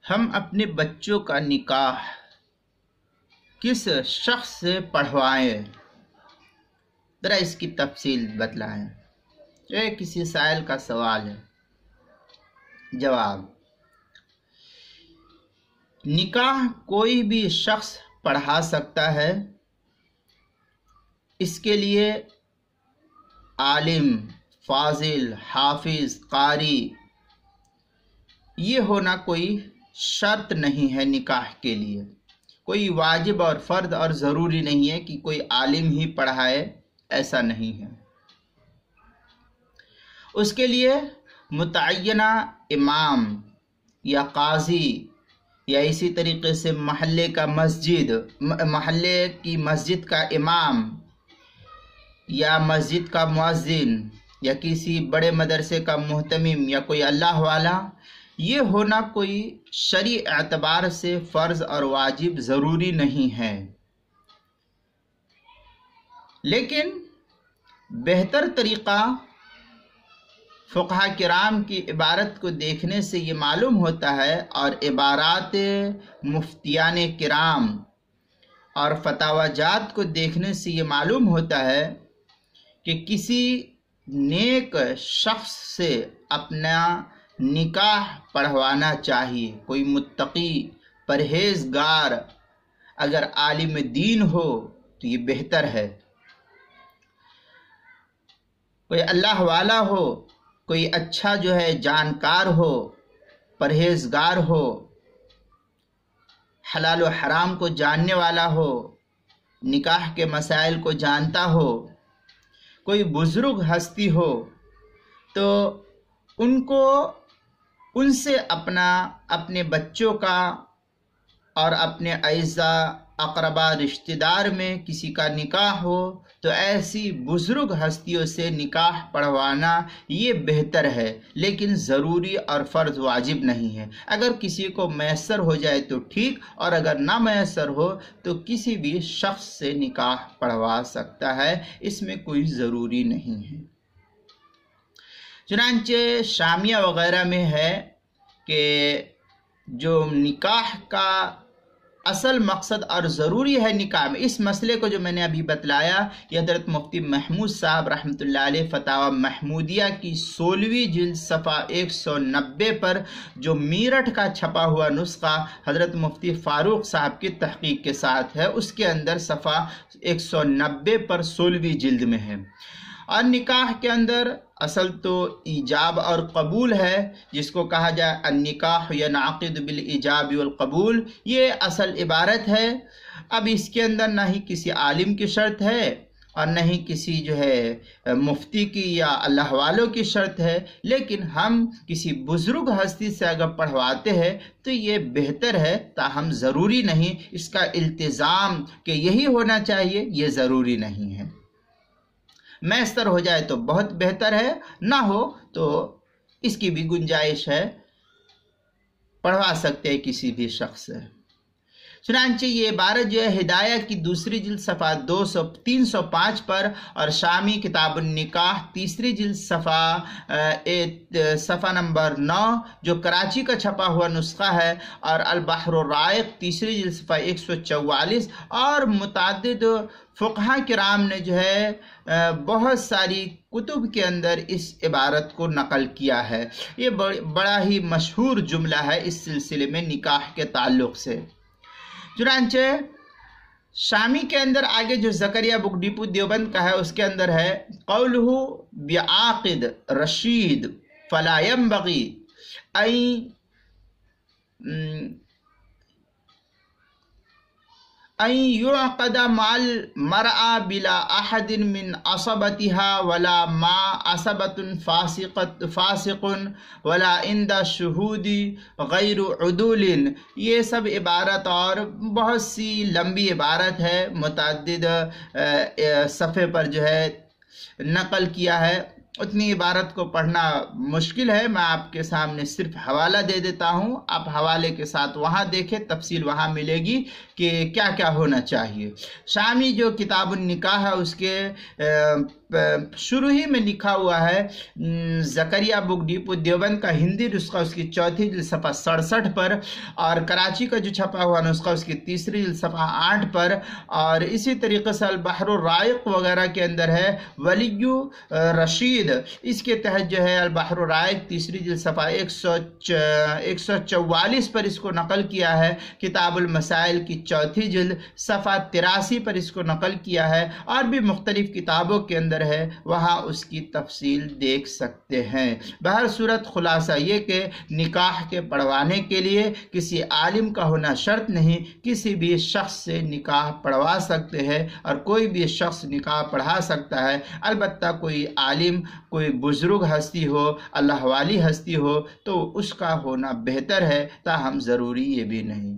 ہم اپنے بچوں کا نکاح کس شخص سے پڑھوائیں؟ ذرا اس کی تفصیل بتلائیں۔ یہ کسی سائل کا سوال ہے۔ جواب: نکاح کوئی بھی شخص پڑھا سکتا ہے۔ اس کے لیے عالم، فاضل، حافظ، قاری یہ ہونا کوئی شرط نہیں ہے۔ نکاح کے لیے کوئی واجب اور فرض اور ضروری نہیں ہے کہ کوئی عالم ہی پڑھائے، ایسا نہیں ہے۔ اس کے لیے متعینہ امام یا قاضی یا اسی طریقے سے محلے کی مسجد کا امام یا مسجد کا مؤذن یا کسی بڑے مدرسے کا محتمم یا کوئی اللہ والا، یہ ہونا کوئی شرعی اعتبار سے فرض اور واجب ضروری نہیں ہے۔ لیکن بہتر طریقہ فقہاء کرام کی عبارت کو دیکھنے سے یہ معلوم ہوتا ہے، اور عبارات مفتیان کرام اور فتاوی جات کو دیکھنے سے یہ معلوم ہوتا ہے کہ کسی نیک شخص سے اپنا نکاح پڑھوانا چاہیے۔ کوئی متقی، پرہیزگار اگر عالم دین ہو تو یہ بہتر ہے۔ کوئی اللہ والا ہو، کوئی اچھا جانکار ہو، پرہیزگار ہو، حلال و حرام کو جاننے والا ہو، نکاح کے مسائل کو جانتا ہو، کوئی بزرگ ہستی ہو، تو ان سے اپنے بچوں کا اور اپنے اعزاء اقربا رشتہ دار میں کسی کا نکاح ہو تو ایسی بزرگ ہستیوں سے نکاح پڑھوانا یہ بہتر ہے، لیکن ضروری اور فرض واجب نہیں ہے۔ اگر کسی کو میسر ہو جائے تو ٹھیک، اور اگر نہ میسر ہو تو کسی بھی شخص سے نکاح پڑھوا سکتا ہے، اس میں کوئی ضروری نہیں ہے۔ چنانچہ شامیہ وغیرہ میں ہے کہ جو نکاح کا اصل مقصد اور ضروری ہے نکاح میں، اس مسئلے کو جو میں نے ابھی بتلایا، یہ حضرت مفتی محمود صاحب رحمۃ اللہ علیہ فتاوی محمودیہ کی 16ویں جلد صفحہ 190 پر جو میرٹھ کا چھپا ہوا نسخہ حضرت مفتی فاروق صاحب کی تحقیق کے ساتھ ہے، اس کے اندر صفحہ 190 پر 16ویں جلد میں ہے۔ اور نکاح کے اندر اصل تو ایجاب اور قبول ہے، جس کو کہا جائے النکاح ینعقد بالایجاب والقبول، یہ اصل عبارت ہے۔ اب اس کے اندر نہ ہی کسی عالم کی شرط ہے اور نہ ہی کسی مفتی کی یا اللہ والوں کی شرط ہے، لیکن ہم کسی بزرگ ہستی سے اگر پڑھواتے ہیں تو یہ بہتر ہے، تاہم ضروری نہیں۔ اس کا التزام کہ یہی ہونا چاہیے یہ ضروری نہیں ہے۔ میسر ہو جائے تو بہت بہتر ہے، نہ ہو تو اس کی بھی گنجائش ہے، پڑھوا سکتے ہیں کسی بھی شخص سے۔ چنانچہ یہ عبارت ہدایہ کی 2 جلد صفحہ 305 پر، اور شامی کتاب النکاح 3 جلد صفحہ نمبر 9 جو کراچی کا چھپا ہوا نسخہ ہے، اور البحر الرائق 3 جلد صفحہ 144، اور متعدد فقہاء کرام نے بہت ساری کتب کے اندر اس عبارت کو نقل کیا ہے۔ یہ بڑا ہی مشہور جملہ ہے اس سلسلے میں نکاح کے تعلق سے۔ چنانچہ شامی کے اندر آگے جو زکریا بک ڈیپو دیوبند کا ہے، اس کے اندر ہے قولہ بعاقد رشید فلا ينبغي ان يعقد مع المرأة بلا احد من عصبتها ولا مع عصبة فاسق ولا عند شهود غیر عدول۔ یہ سب عبارت اور بہت سی لمبی عبارت ہے، متعدد صفحے پر نقل کیا ہے۔ اتنی عبارت کو پڑھنا مشکل ہے، میں آپ کے سامنے صرف حوالہ دے دیتا ہوں، آپ حوالے کے ساتھ وہاں دیکھیں، تفصیل وہاں ملے گی کہ کیا کیا ہونا چاہیے۔ شامی جو کتاب النکاح ہے اس کے شروع ہی میں لکھا ہوا ہے، زکریا بک ڈیپو دیوبند کا ہندی نسخہ اس کی 4 جلد صفحہ 67 پر، اور کراچی کا جو چھپا ہوا نسخہ اس کی 3 جلد صفحہ 8 پر، اور اسی طریقے سے البحر الرائق وغیرہ کے اندر ہے ولی رشید، اس کے تحت جو ہے البحر الرائق 3 جلد صفحہ 144 پر اس کو نقل کیا ہے، کتاب المسائل کی 4 جلد صفحہ 83 پر اس کو نقل کیا ہے، اور بھی مختلف کتابوں کے اندر ہے، وہاں اس کی تفصیل دیکھ سکتے ہیں۔ بہر صورت خلاصہ یہ کہ نکاح کے پڑھوانے کے لیے کسی عالم کا ہونا شرط نہیں، کسی بھی شخص سے نکاح پڑھوا سکتے ہیں، اور کوئی بھی شخص نکاح پڑھا سکتا ہے، البتہ کوئی عالم، کوئی بزرگ ہستی ہو، اللہ والی ہستی ہو تو اس کا ہونا بہتر ہے، تاہم ضروری یہ بھی نہیں۔